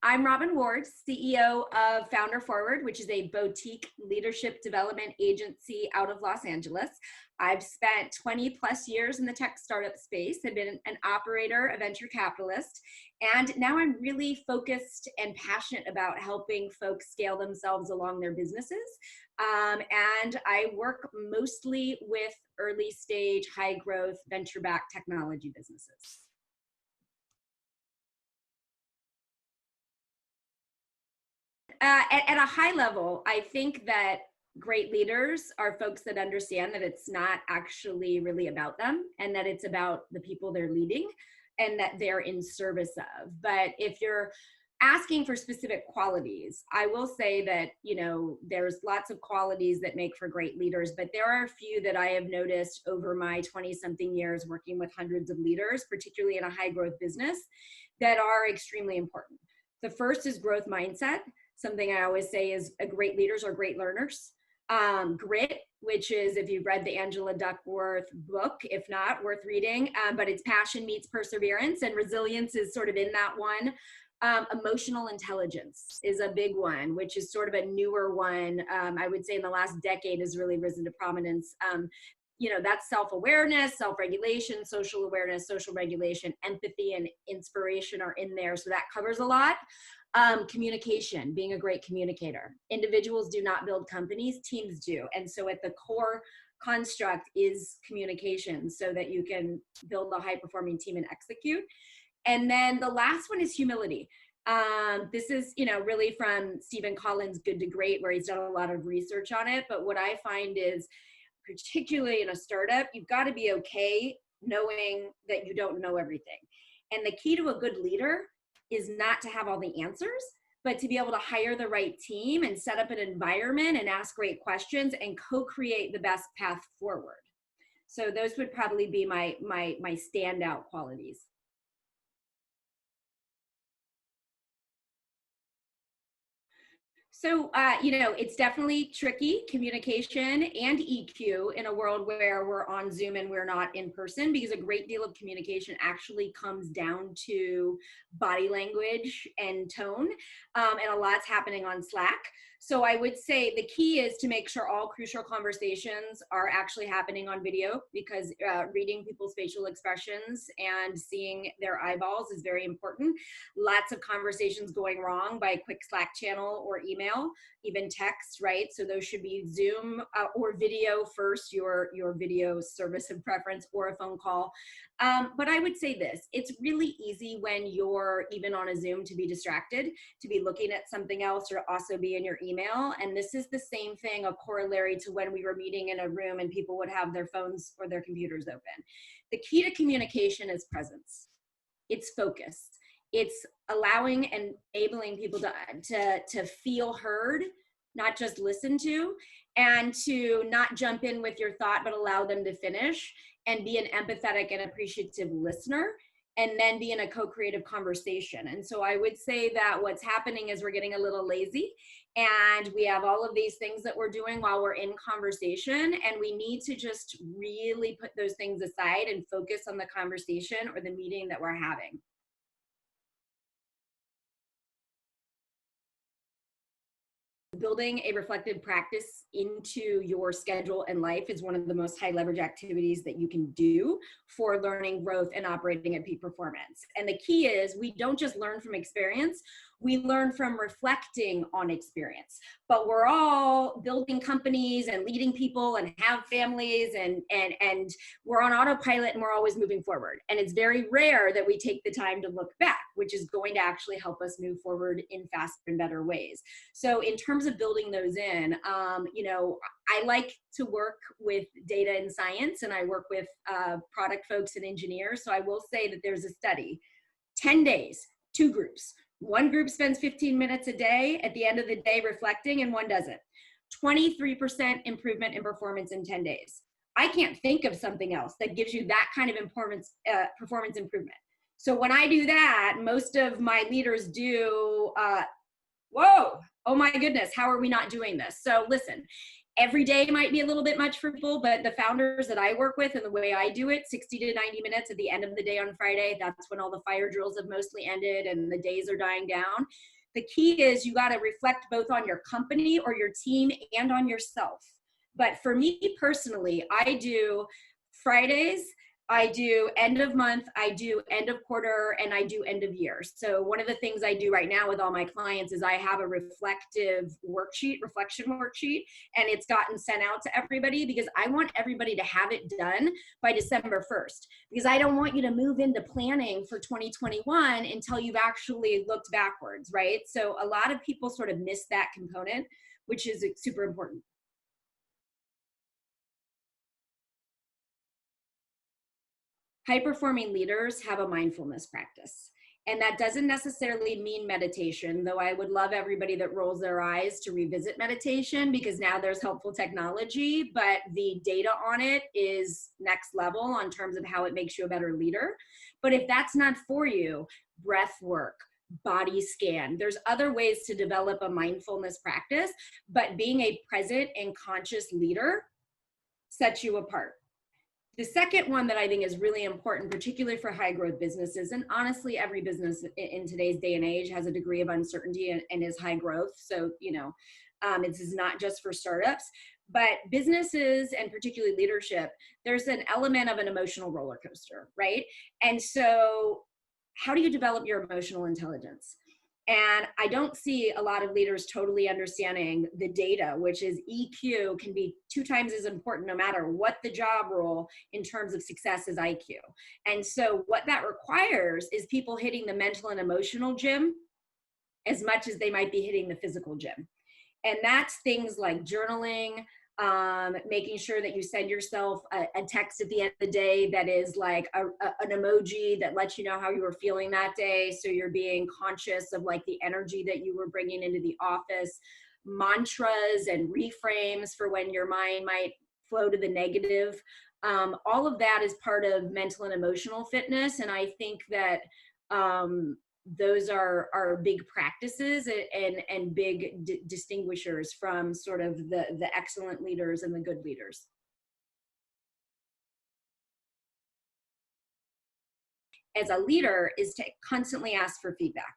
I'm Robyn Ward, CEO of FounderForward, which is a boutique leadership development agency out of Los Angeles. I've spent 20 plus years in the tech startup space. I've been an operator, a venture capitalist, and now I'm really focused and passionate about helping folks scale themselves along their businesses. And I work mostly with early stage, high growth, venture-backed technology businesses. At a high level, I think that great leaders are folks that understand that it's not actually really about them and that it's about the people they're leading and that they're in service of. But if you're asking for specific qualities, I will say that, there's lots of qualities that make for great leaders, but there are a few that I have noticed over my 20-something years working with hundreds of leaders, particularly in a high growth business, that are extremely important. The first is growth mindset. Something I always say is great leaders are great learners. Grit, which is, if you've read the Angela Duckworth book, if not, worth reading, but it's passion meets perseverance, and resilience is sort of in that one. Emotional intelligence is a big one, which is sort of a newer one. I would say in the last decade has really risen to prominence. That's self-awareness, self-regulation, social awareness, social regulation, empathy, and inspiration are in there. So that covers a lot. Communication, being a great communicator. Individuals do not build companies, teams do. And so at the core construct is communication so that you can build a high-performing team and execute. And then the last one is humility. This is, really from Stephen Collins' Good to Great, where he's done a lot of research on it. But what I find is, particularly in a startup, you've got to be okay knowing that you don't know everything. And the key to a good leader is not to have all the answers, but to be able to hire the right team and set up an environment and ask great questions and co-create the best path forward. So those would probably be my standout qualities. So, it's definitely tricky, communication and EQ in a world where we're on Zoom and we're not in person, because a great deal of communication actually comes down to body language and tone, and a lot's happening on Slack. So I would say the key is to make sure all crucial conversations are actually happening on video, because reading people's facial expressions and seeing their eyeballs is very important. Lots of conversations going wrong by a quick Slack channel or email, even text, right? So those should be Zoom or video first, your video service of preference, or a phone call. But I would say this, it's really easy when you're even on a Zoom to be distracted, to be looking at something else, or also be in your email. And this is the same thing, a corollary to when we were meeting in a room and people would have their phones or their computers open. The key to communication is presence. It's focus. It's allowing and enabling people to feel heard, not just listen to, and to not jump in with your thought, but allow them to finish, and be an empathetic and appreciative listener, and then be in a co-creative conversation. And so I would say that what's happening is we're getting a little lazy, and we have all of these things that we're doing while we're in conversation, and we need to just really put those things aside and focus on the conversation or the meeting that we're having. Building a reflective practice into your schedule and life is one of the most high leverage activities that you can do for learning, growth, and operating at peak performance. And the key is, we don't just learn from experience, we learn from reflecting on experience. But we're all building companies and leading people and have families, and we're on autopilot, and we're always moving forward. And it's very rare that we take the time to look back, which is going to actually help us move forward in faster and better ways. So in terms of building those in, I like to work with data and science, and I work with product folks and engineers. So I will say that there's a study, 10 days, 2 groups. One group spends 15 minutes a day at the end of the day reflecting, and one doesn't. 23% improvement in performance in 10 days. I can't think of something else that gives you that kind of performance improvement. So when I do that, most of my leaders do, whoa, oh my goodness, how are we not doing this? So listen, Every day might be a little bit much for people, but the founders that I work with and the way I do it, 60 to 90 minutes at the end of the day on Friday, that's when all the fire drills have mostly ended and the days are dying down. The key is you got to reflect both on your company or your team and on yourself. But for me personally, I do Fridays, I do end of month, I do end of quarter, and I do end of year. So one of the things I do right now with all my clients is I have a reflection worksheet, and it's gotten sent out to everybody because I want everybody to have it done by December 1st, because I don't want you to move into planning for 2021 until you've actually looked backwards, right? So a lot of people sort of miss that component, which is super important. High-performing leaders have a mindfulness practice. And that doesn't necessarily mean meditation, though I would love everybody that rolls their eyes to revisit meditation because now there's helpful technology, but the data on it is next level on terms of how it makes you a better leader. But if that's not for you, breath work, body scan, there's other ways to develop a mindfulness practice, but being a present and conscious leader sets you apart. The second one that I think is really important, particularly for high growth businesses, and honestly, every business in today's day and age has a degree of uncertainty and is high growth. So, this is not just for startups, but businesses and particularly leadership, there's an element of an emotional roller coaster, right? And so how do you develop your emotional intelligence? And I don't see a lot of leaders totally understanding the data, which is EQ can be 2 times as important no matter what the job role in terms of success as IQ. And so what that requires is people hitting the mental and emotional gym as much as they might be hitting the physical gym. And that's things like journaling, making sure that you send yourself a text at the end of the day that is like an emoji that lets you know how you were feeling that day. So you're being conscious of like the energy that you were bringing into the office, mantras and reframes for when your mind might flow to the negative. All of that is part of mental and emotional fitness. And I think that those are big practices and big distinguishers from sort of the excellent leaders and the good leaders. As a leader is to constantly ask for feedback.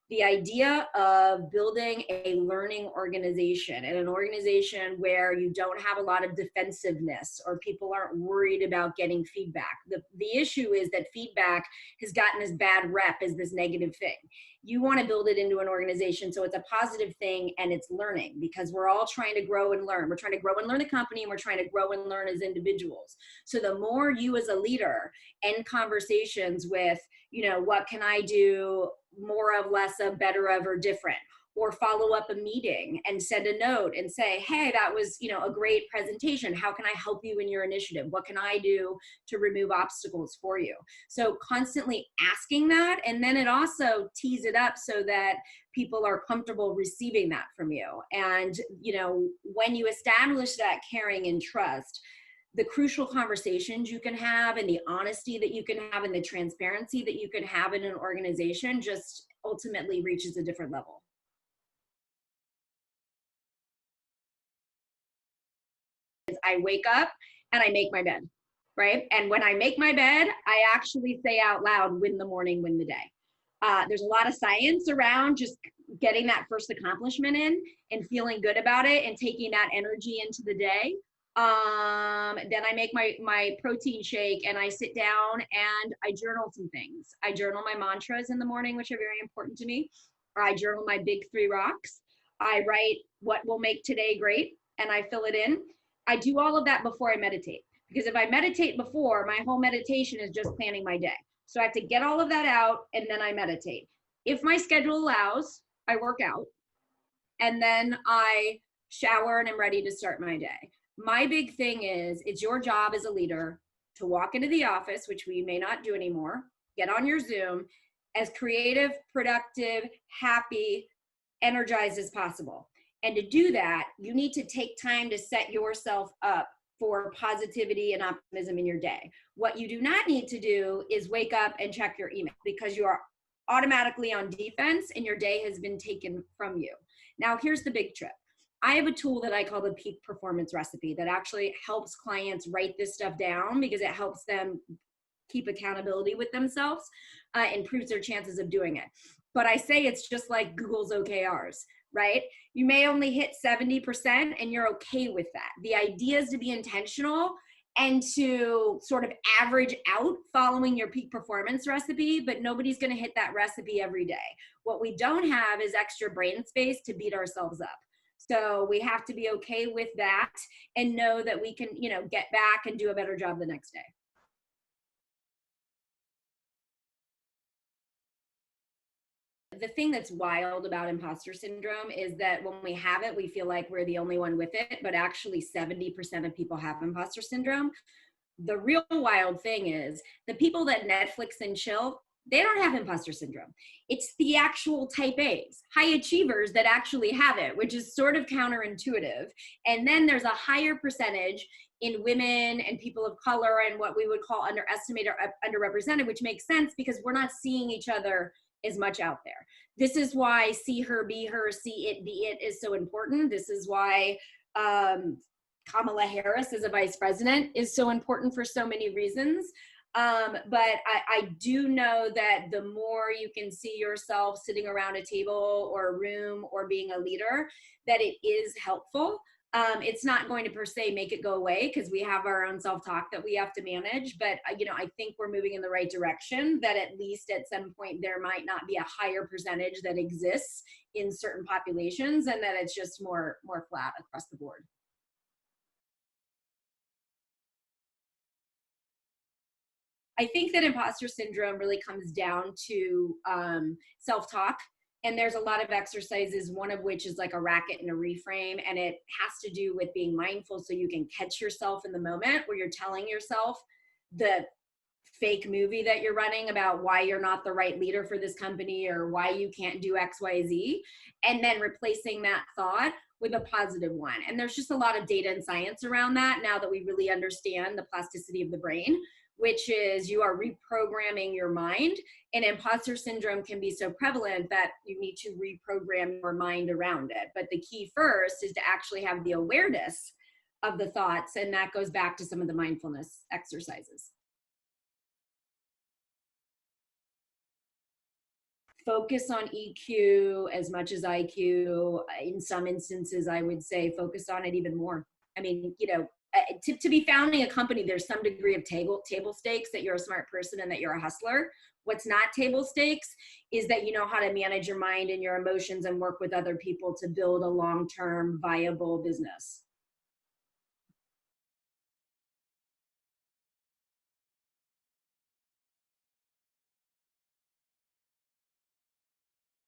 The idea of building a learning organization and an organization where you don't have a lot of defensiveness or people aren't worried about getting feedback. The issue is that feedback has gotten this bad rep as this negative thing. You want to build it into an organization so it's a positive thing and it's learning, because we're all trying to grow and learn. We're trying to grow and learn the company, and we're trying to grow and learn as individuals. So the more you as a leader end conversations with, what can I do more of, less of, better of, or different, or follow up a meeting and send a note and say, hey, that was, a great presentation. How can I help you in your initiative? What can I do to remove obstacles for you? So constantly asking that, and then it also tees it up so that people are comfortable receiving that from you. And, when you establish that caring and trust, the crucial conversations you can have and the honesty that you can have and the transparency that you can have in an organization just ultimately reaches a different level. I wake up and I make my bed, right? And when I make my bed, I actually say out loud, win the morning, win the day. There's a lot of science around just getting that first accomplishment in and feeling good about it and taking that energy into the day. Then I make my protein shake and I sit down and I journal some things. I journal my mantras in the morning, which are very important to me. Or I journal my big 3 rocks. I write what will make today great and I fill it in. I do all of that before I meditate, because if I meditate before, my whole meditation is just planning my day. So I have to get all of that out and then I meditate. If my schedule allows, I work out and then I shower and I'm ready to start my day. My big thing is, it's your job as a leader to walk into the office, which we may not do anymore, get on your Zoom, as creative, productive, happy, energized as possible. And to do that, you need to take time to set yourself up for positivity and optimism in your day. What you do not need to do is wake up and check your email, because you are automatically on defense and your day has been taken from you. Now, here's the big trick. I have a tool that I call the peak performance recipe that actually helps clients write this stuff down because it helps them keep accountability with themselves, improves their chances of doing it. But I say it's just like Google's OKRs, right? You may only hit 70% and you're okay with that. The idea is to be intentional and to sort of average out following your peak performance recipe, but nobody's going to hit that recipe every day. What we don't have is extra brain space to beat ourselves up. So we have to be okay with that and know that we can, you know, get back and do a better job the next day. The thing that's wild about imposter syndrome is that when we have it, we feel like we're the only one with it, but actually 70% of people have imposter syndrome. The real wild thing is the people that Netflix and chill, they don't have imposter syndrome. It's the actual type A's, high achievers that actually have it, which is sort of counterintuitive. And then there's a higher percentage in women and people of color and what we would call underestimated or underrepresented, which makes sense because we're not seeing each other as much out there. This is why see her, be her, see it, be it is so important. This is why Kamala Harris as a vice president is so important for so many reasons. But I do know that the more you can see yourself sitting around a table or a room or being a leader, that it is helpful. It's not going to per se make it go away because we have our own self-talk that we have to manage. But, you know, I think we're moving in the right direction, that at least at some point there might not be a higher percentage that exists in certain populations and that it's just more flat across the board. I think that imposter syndrome really comes down to self-talk. And there's a lot of exercises, one of which is like a racket and a reframe. And it has to do with being mindful so you can catch yourself in the moment where you're telling yourself the fake movie that you're running about why you're not the right leader for this company or why you can't do X, Y, Z. And then replacing that thought with a positive one. And there's just a lot of data and science around that now that we really understand the plasticity of the brain, which is you are reprogramming your mind. And imposter syndrome can be so prevalent that you need to reprogram your mind around it. But the key first is to actually have the awareness of the thoughts. And that goes back to some of the mindfulness exercises. Focus on EQ as much as IQ. In some instances, I would say focus on it even more. I mean, you know, to be founding a company, there's some degree of table stakes that you're a smart person and that you're a hustler. What's not table stakes is that you know how to manage your mind and your emotions and work with other people to build a long-term viable business.